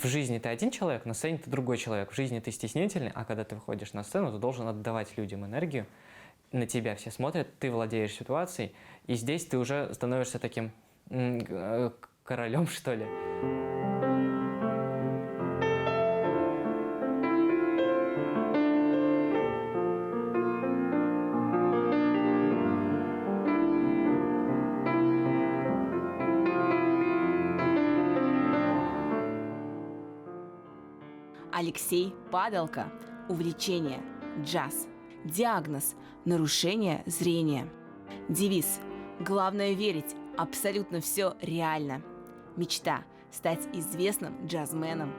в жизни ты один человек, на сцене ты другой человек. В жизни ты стеснительный, а когда ты выходишь на сцену, ты должен отдавать людям энергию. На тебя все смотрят, ты владеешь ситуацией, и здесь ты уже становишься таким королем, что ли. Алексей Падалко. Увлечение – джаз. Диагноз – нарушение зрения. Девиз – главное верить, абсолютно все реально. Мечта – стать известным джазменом.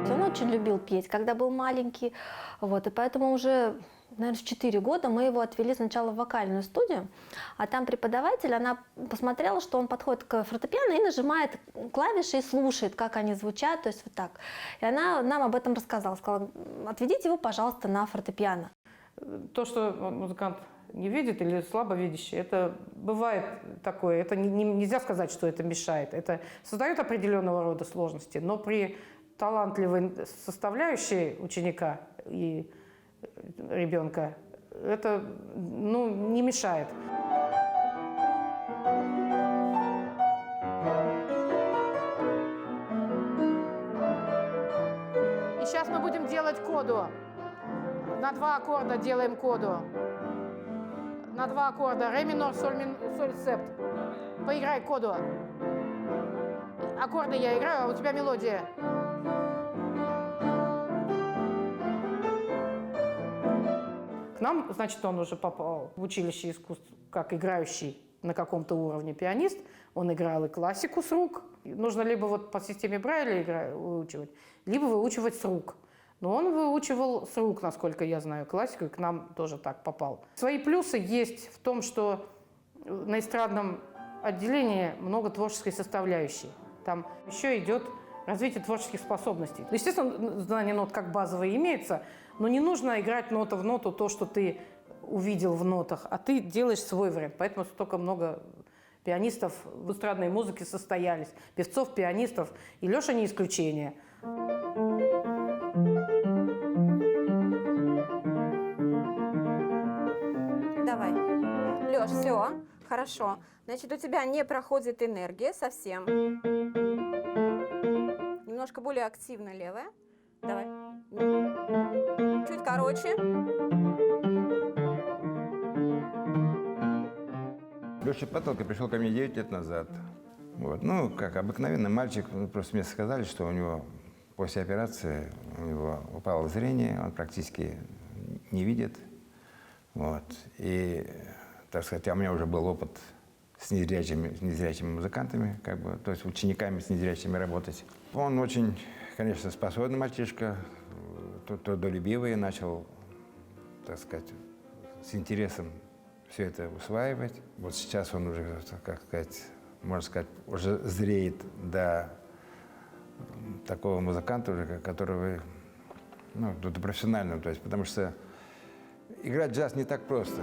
Он очень любил петь, когда был маленький, вот, и поэтому уже, наверное, в 4 года мы его отвели сначала в вокальную студию, а там преподаватель, она посмотрела, что он подходит к фортепиано и нажимает клавиши и слушает, как они звучат, то есть вот так. И она нам об этом рассказала, сказала: отведите его, пожалуйста, на фортепиано. То, что музыкант не видит или слабовидящий, это бывает такое. Это нельзя сказать, что это мешает. Это создает определенного рода сложности, но при талантливой составляющей ученика и ребенка это не мешает. И сейчас мы будем делать коду. На 2 аккорда делаем коду. На 2 аккорда. Ре минор, соль, соль, септ. Поиграй коду. Аккорды я играю, а у тебя мелодия. К нам, значит, он уже попал в училище искусств как играющий на каком-то уровне пианист. Он играл и классику с рук. Нужно либо вот по системе Брайля выучивать, либо выучивать с рук. Но он выучивал с рук, насколько я знаю, классику, и к нам тоже так попал. Свои плюсы есть в том, что на эстрадном отделении много творческой составляющей. Там еще идет развитие творческих способностей. Естественно, знание нот как базовое имеется, но не нужно играть нота в ноту то, что ты увидел в нотах, а ты делаешь свой вариант. Поэтому столько много пианистов в эстрадной музыке состоялись. Певцов, пианистов. И Леша не исключение. Давай. Лёш, все, хорошо. Значит, у тебя не проходит энергия совсем. Немножко более активно левая. Давай. Чуть короче. Леша Падалко пришел ко мне 9 лет назад. Вот. Ну, как обыкновенный мальчик, просто мне сказали, что у него после операции у него упало зрение, он практически не видит. Вот. И, так сказать, у меня уже был опыт с незрячими музыкантами, как бы, то есть учениками с незрячими работать. Он очень, конечно, способный мальчишка, трудолюбивый, начал, так сказать, с интересом все это усваивать. Вот сейчас он уже, как сказать, можно сказать, уже зреет до такого музыканта, уже, которого, до профессионального, то есть, потому что играть джаз не так просто.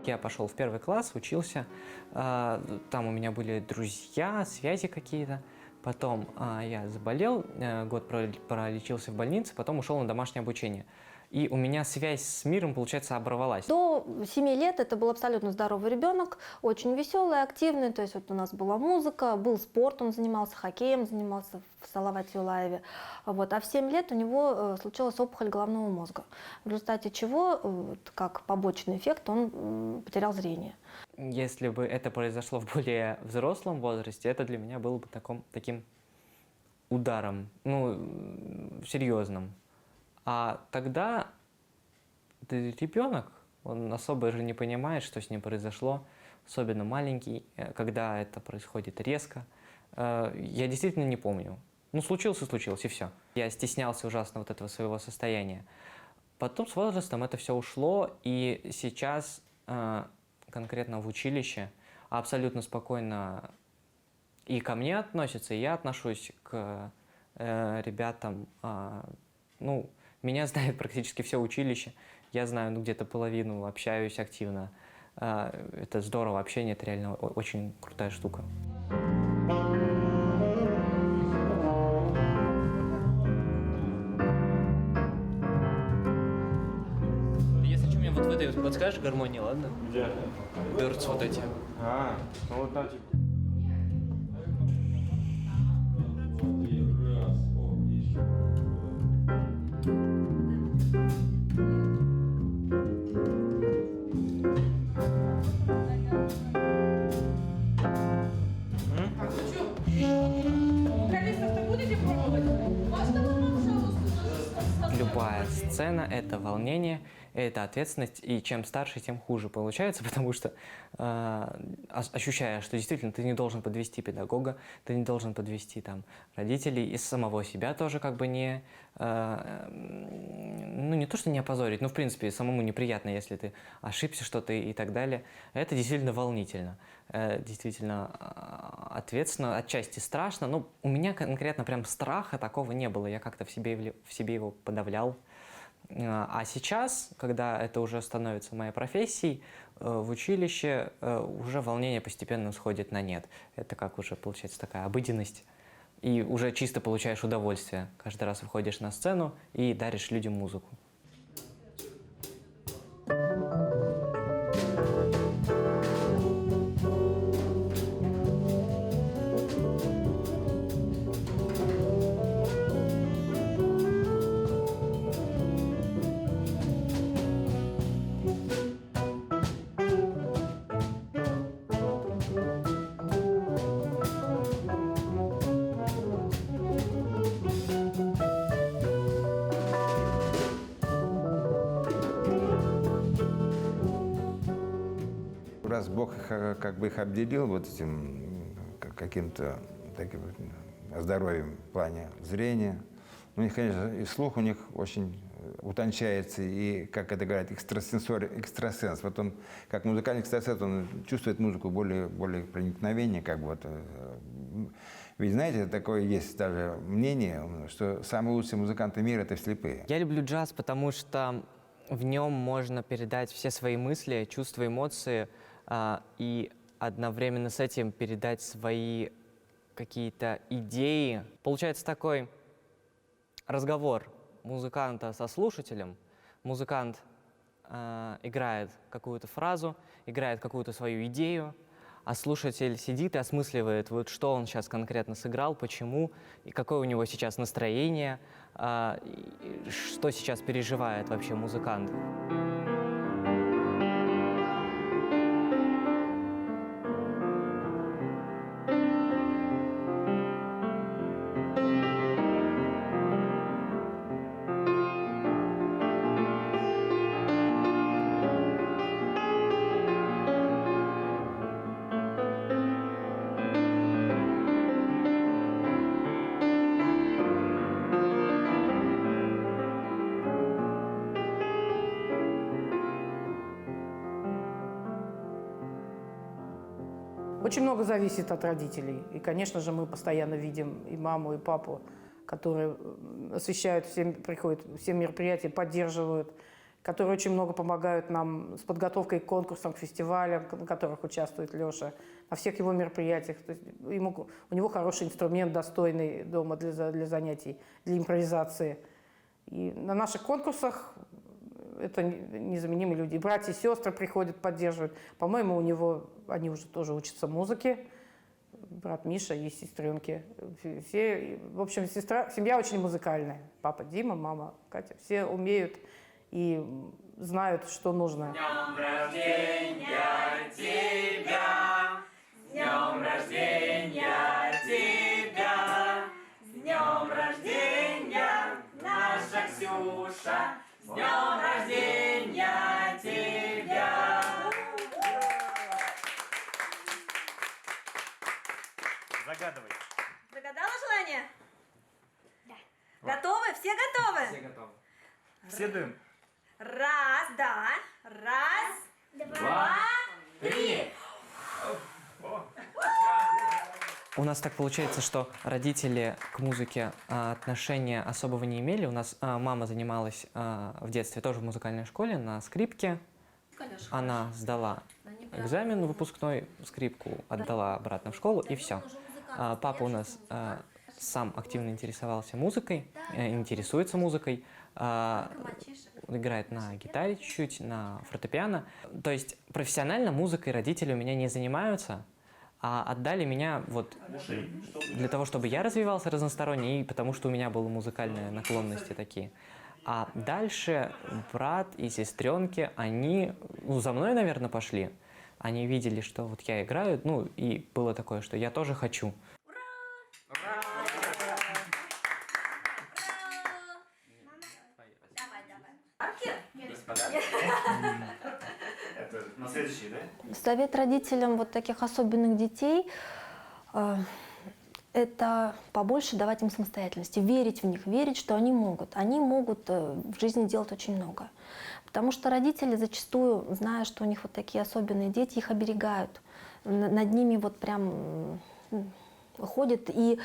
Я пошел в 1 класс, учился, там у меня были друзья, связи какие-то. Потом я заболел, год пролечился в больнице, потом ушел на домашнее обучение. И у меня связь с миром, получается, оборвалась. До 7 лет это был абсолютно здоровый ребенок, очень веселый, активный. То есть вот у нас была музыка, был спорт, он занимался хоккеем, занимался в Салавате Юлаеве. Вот. А в 7 лет у него случилась опухоль головного мозга, в результате чего, как побочный эффект, он потерял зрение. Если бы это произошло в более взрослом возрасте, это для меня было бы таким ударом, серьезным. А тогда ребенок, он особо же не понимает, что с ним произошло, особенно маленький, когда это происходит резко. Я действительно не помню. Случилось, и все. Я стеснялся ужасно вот этого своего состояния. Потом с возрастом это все ушло, и сейчас конкретно в училище абсолютно спокойно и ко мне относятся, и я отношусь к ребятам, меня знает практически все училище. я знаю ну, где-то половину, общаюсь активно. Это здорово, общение, это реально очень крутая штука. Если что, мне вот в этой вот подскажешь гармонии, ладно? Где? Бёрдс вот эти. Ну вот так. Любая сцена — это волнение, это ответственность, и чем старше, тем хуже получается, потому что ощущая, что действительно ты не должен подвести педагога, ты не должен подвести там родителей и самого себя тоже как бы не, ну не то что не опозорить, но в принципе самому неприятно, если ты ошибся что-то и так далее. Это действительно волнительно, действительно ответственно, отчасти страшно, но у меня конкретно прям страха такого не было, я как-то в себе его подавлял. А сейчас, когда это уже становится моей профессией, в училище уже волнение постепенно сходит на нет. Это как уже получается такая обыденность. И уже чисто получаешь удовольствие. Каждый раз выходишь на сцену и даришь людям музыку. Раз Бог их, как бы их обделил вот этим каким-то таким здоровьем в плане зрения, у них, конечно, и слух у них очень утончается, и, как это говорят, экстрасенс. Вот он, как музыкальный экстрасенс, он чувствует музыку более проникновение, как бы вот. Ведь, знаете, такое есть даже мнение, что самые лучшие музыканты мира — это слепые. Я люблю джаз, потому что в нем можно передать все свои мысли, чувства, эмоции, и одновременно с этим передать свои какие-то идеи. Получается такой разговор музыканта со слушателем. Музыкант играет какую-то фразу, играет какую-то свою идею, а слушатель сидит и осмысливает, вот что он сейчас конкретно сыграл, почему, и какое у него сейчас настроение, что сейчас переживает вообще музыкант. Очень много зависит от родителей. И, конечно же, мы постоянно видим и маму, и папу, которые освещают, приходят все мероприятия, поддерживают, которые очень много помогают нам с подготовкой к конкурсам, к фестивалям, на которых участвует Леша, на всех его мероприятиях. То есть у него хороший инструмент, достойный дома для занятий, для импровизации. И на наших конкурсах это незаменимые люди. И братья и сестры приходят, поддерживают. По-моему, у него они уже тоже учатся музыке. Брат Миша и сестренки. Все, в общем, семья очень музыкальная. Папа Дима, мама Катя. Все умеют и знают, что нужно. С днем рождения тебя! С днем рождения тебя! С днем рождения, наша Ксюша! С днем рождения тебя! Загадывай. Загадала желание? Да. Готовы? Все готовы? Все готовы. Все дым. Раз, да. Раз, два, три. У нас так получается, что родители к музыке отношения особого не имели. У нас мама занималась в детстве тоже в музыкальной школе на скрипке. Она сдала экзамен выпускной, скрипку отдала обратно в школу, и все. Папа у нас сам активно интересовался музыкой, интересуется музыкой, играет на гитаре чуть-чуть, на фортепиано. То есть профессионально музыкой родители у меня не занимаются, а отдали меня вот для того, чтобы я развивался разносторонне, и потому что у меня были музыкальные наклонности такие. А дальше брат и сестренки, они за мной, наверное, пошли. Они видели, что вот я играю, ну и было такое, что я тоже хочу. Это на следующий, да? Совет родителям вот таких особенных детей это побольше давать им самостоятельности, верить в них, верить, что они могут. Они могут в жизни делать очень много. Потому что родители зачастую, зная, что у них вот такие особенные дети, их оберегают. Над ними вот прям ходят и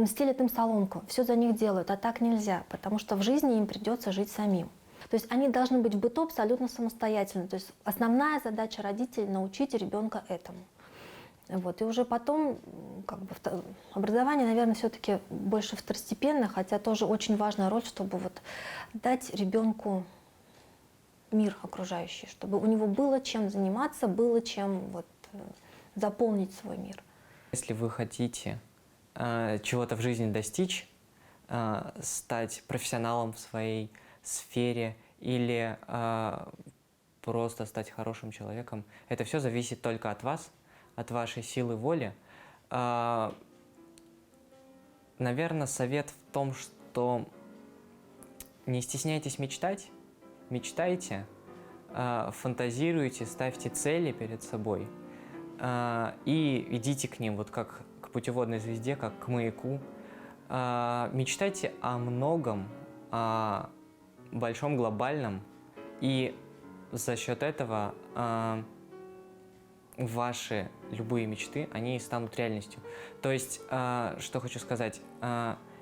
стелят им соломку, все за них делают, а так нельзя, потому что в жизни им придется жить самим. То есть они должны быть в быту абсолютно самостоятельны. То есть основная задача родителей — научить ребенка этому. Вот. И уже потом как бы, образование, наверное, все-таки больше второстепенно, хотя тоже очень важная роль, чтобы вот дать ребенку мир окружающий, чтобы у него было чем заниматься, было чем вот, заполнить свой мир. Если вы хотите чего-то в жизни достичь, стать профессионалом в своей сфере или просто стать хорошим человеком, это все зависит только от вас, от вашей силы воли. Наверное, совет в том, что не стесняйтесь мечтать, мечтайте, фантазируйте, ставьте цели перед собой и идите к ним, вот как к путеводной звезде, как к маяку. Мечтайте о многом, о большом, глобальном, и за счет этого ваши любые мечты, они станут реальностью. То есть, что хочу сказать,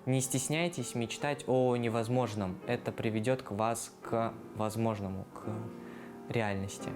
не стесняйтесь мечтать о невозможном. Это приведет вас к возможному, к реальности.